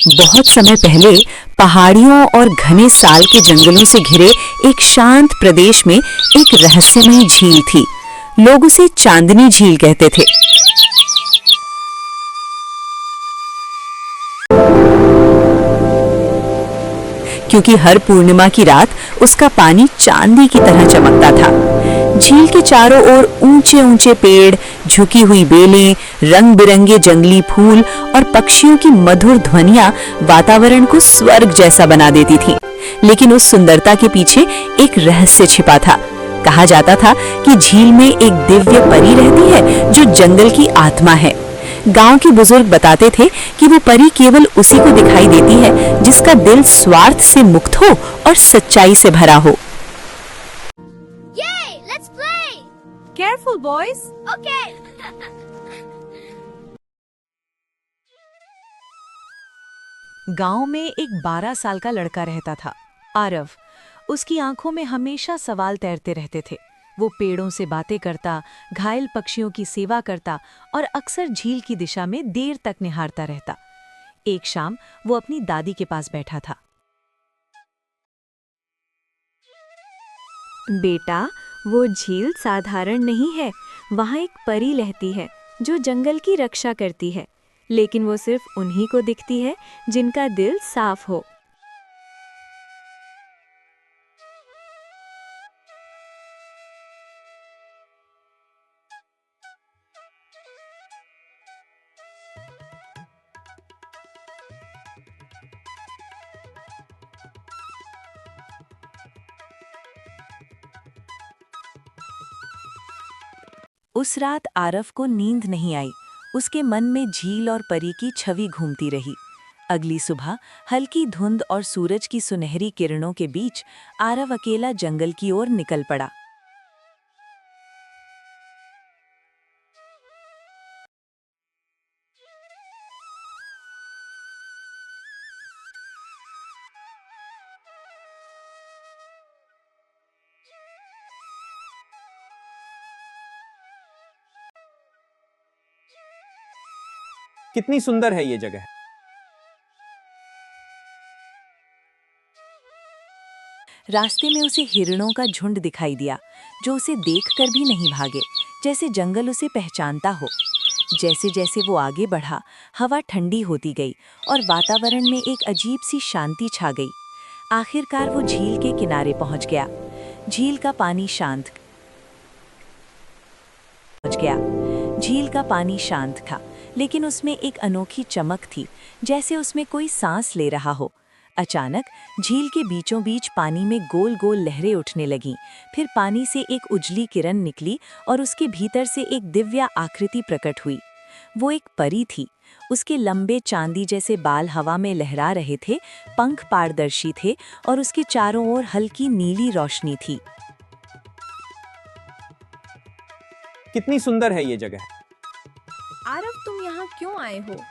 बहुत समय पहले पहाड़ियों और घने साल के जंगलों से घिरे एक शांत प्रदेश में एक रहस्यमयी झील थी। लोग उसे चांदनी झील कहते थे। क्योंकि हर पूर्णिमा की रात उसका पानी चांदी की तरह चमकता था। झील के चारों ओर ऊंचे ऊंचे पेड़, झुकी हुई बेलें, रंग बिरंगे जंगली फूल और पक्षियों की मधुर ध्वनियां वातावरण को स्वर्ग जैसा बना देती थीं। लेकिन उस सुंदरता के पीछे एक रहस्य छिपा था। कहा जाता था कि झील में एक दिव्य परी रहती है जो जंगल की आत्मा है। गांव के बुजुर्ग बताते थे कि वो परी केवल उसी को दिखाई देती है जिसका दिल स्वार्थ से मुक्त हो और सच्चाई से भरा हो। Yay! Let's play! Careful, boys. Okay. गांव में एक 12 साल का लड़का रहता था, आरव। उसकी आंखों में हमेशा सवाल तैरते रहते थे। वो पेड़ों से बातें करता, घायल पक्षियों की सेवा करता और अक्सर झील की दिशा में देर तक निहारता रहता। एक शाम वो अपनी दादी के पास बैठा था। बेटा, वो झील साधारण नहीं है। वहाँ एक परी रहती है जो जंगल की रक्षा करती है, लेकिन वो सिर्फ उन्हीं को दिखती है जिनका दिल साफ हो। उस रात आरव को नींद नहीं आई। उसके मन में झील और परी की छवि घूमती रही। अगली सुबह हल्की धुंध और सूरज की सुनहरी किरणों के बीच आरव अकेला जंगल की ओर निकल पड़ा। कितनी सुंदर है ये जगह। रास्ते में उसे हिरणों का झुंड दिखाई दिया, जो उसे देखकर भी नहीं भागे, जैसे जंगल उसे पहचानता हो। जैसे जैसे वो आगे बढ़ा, हवा ठंडी होती गई और वातावरण में एक अजीब सी शांति छा गई। आखिरकार वो झील के किनारे पहुंच गया। झील का पानी शांत था, लेकिन उसमें एक अनोखी चमक थी, जैसे उसमें कोई सांस ले रहा हो। अचानक झील के बीचों बीच पानी में गोल गोल लहरें उठने लगीं। फिर पानी से एक उजली किरण निकली और उसके भीतर से एक दिव्य आकृति प्रकट हुई। वो एक परी थी। उसके लंबे चांदी जैसे बाल हवा में लहरा रहे थे, पंख पारदर्शी थे और उसके चारों ओर हल्की नीली रोशनी थी। कितनी सुंदर है ये जगह। आरव, तुम यहाँ क्यों आए हो?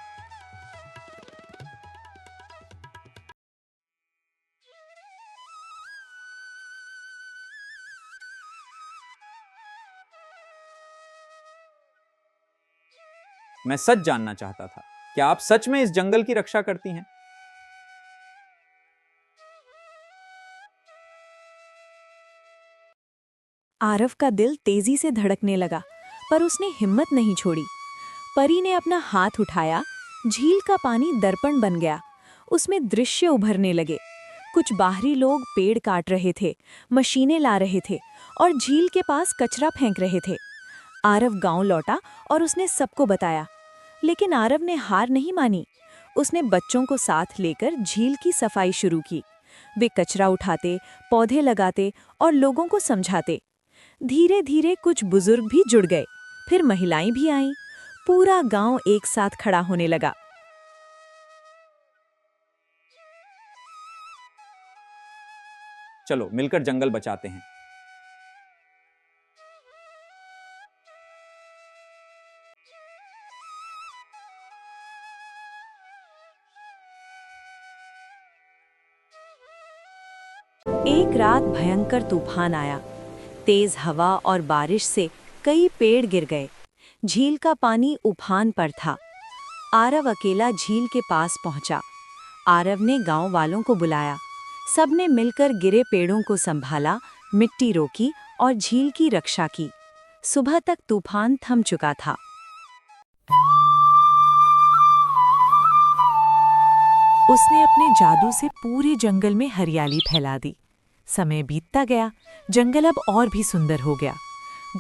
मैं सच जानना चाहता था, क्या आप सच में इस जंगल की रक्षा करती हैं? आरव का दिल तेजी से धड़कने लगा, पर उसने हिम्मत नहीं छोड़ी। परी ने अपना हाथ उठाया। झील का पानी दर्पण बन गया। उसमें दृश्य उभरने लगे। कुछ बाहरी लोग पेड़ काट रहे थे, मशीनें ला रहे थे और झील के पास कचरा फेंक रहे थे। आरव गांव लौटा और उसने सबको बताया, लेकिन आरव ने हार नहीं मानी। उसने बच्चों को साथ लेकर झील की सफाई शुरू की। वे कचरा उठाते, पौधे लगाते और लोगों को समझाते। धीरे धीरे कुछ बुजुर्ग भी जुड़ गए, फिर महिलाएं भी आईं। पूरा गांव एक साथ खड़ा होने लगा। चलो मिलकर जंगल बचाते हैं। एक रात भयंकर तूफान आया। तेज हवा और बारिश से कई पेड़ गिर गए। झील का पानी उफान पर था। आरव अकेला झील के पास पहुंचा। आरव ने गांव वालों को बुलाया। सबने मिलकर गिरे पेड़ों को संभाला, मिट्टी रोकी और झील की रक्षा की। सुबह तक तूफान थम चुका था। उसने अपने जादू से पूरे जंगल में हरियाली फैला दी। समय बीतता गया, जंगल अब और भी सुंदर हो गया।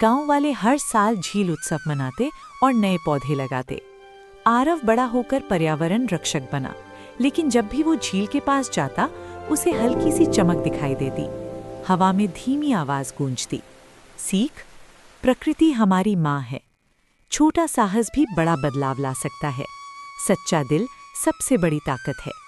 गांव वाले हर साल झील उत्सव मनाते और नए पौधे लगाते। आरव बड़ा होकर पर्यावरण रक्षक बना, लेकिन जब भी वो झील के पास जाता, उसे हल्की सी चमक दिखाई देती। हवा में धीमी आवाज गूंजती, सीख, प्रकृति हमारी माँ है। छोटा साहस भी बड़ा बदलाव ला सकता है। सच्चा दिल सबसे बड़ी ताकत है।